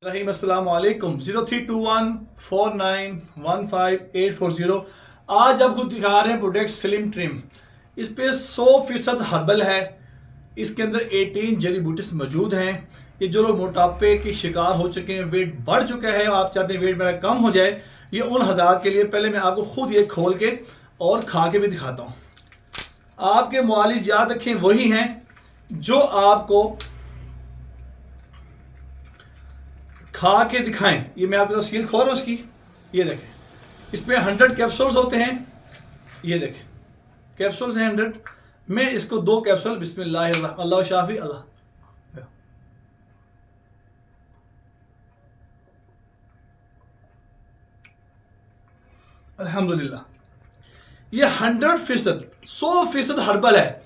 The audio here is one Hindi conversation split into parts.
रहीम अस्सलाम वालेकुम। 0321491580। आज आपको दिखा रहे हैं प्रोडक्ट स्लिम ट्रिम। इस पे 100% हर्बल है। इसके अंदर 18 जड़ी बूटीज मौजूद हैं। ये जो लोग मोटापे के शिकार हो चुके हैं, वेट बढ़ चुका है और आप चाहते हैं वेट मेरा कम हो जाए, ये उन हजरात के लिए। पहले मैं आपको खुद ये खोल के और खा के भी दिखाता हूँ। आपके मुआलिज याद रखें वही हैं जो आपको खा के दिखाएं। ये मैं आपके साथ सील खोल रहा हूँ उसकी। ये देखें, इसमें 100 कैप्सूल्स होते हैं। ये देखें, कैप्सूल्स हैं 100। मैं इसको 2 कैप्सूल बिस्मिल्लाह अल्लाह शाफी अल्लाह। अल्हम्दुलिल्लाह, ये 100% हर्बल है।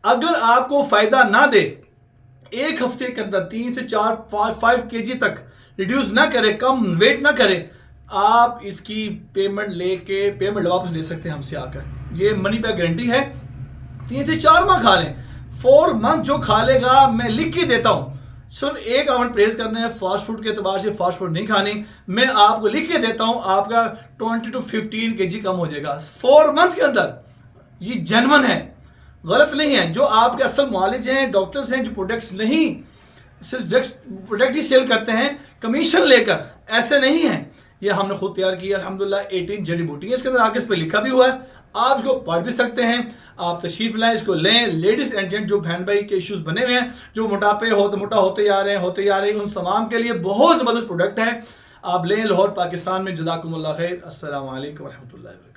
अगर आपको फायदा ना दे, एक हफ्ते के अंदर 3 से 4 5 केजी तक रिड्यूस ना करे, कम वेट ना करे, आप इसकी पेमेंट वापस ले सकते हैं हमसे आकर। ये मनी बैक गारंटी है। 3 से 4 माह खा लें। 4 मंथ जो खा लेगा, मैं लिख के देता हूं। सिर्फ एक अमाउंट प्रेस करना है, फास्ट फूड के एतबार से फास्ट फूड नहीं खानी। मैं आपको लिख के देता हूं, आपका 20 to 15 केजी कम हो जाएगा 4 मंथ के अंदर। ये जेन्युइन है, गलत नहीं है। जो आपके असल मुआलिज हैं, डॉक्टर्स हैं, जो प्रोडक्ट्स नहीं सिर्फ प्रोडक्ट ही सेल करते हैं कमीशन लेकर, ऐसे नहीं है। ये हमने खुद तैयार किया अल्हम्दुलिल्लाह। 18 जड़ी बूटी है इसके अंदर, आगे इस पर लिखा भी हुआ है। आप इसको पढ़ भी सकते हैं। आप तशरीफ लाएं, इसको लें। लेडीज एंड जेंट जो बहन भाई के इश्यूज बने हुए हैं, जो मोटा होते जा रहे हैं, उन तमाम के लिए बहुत ज़बरदस्त प्रोडक्ट है। आप लें। लाहौर पाकिस्तान में। जज़ाकुमुल्लाह खैर। अस्सलाम वालेकुम रहमतुल्लाहि व बरकातहू।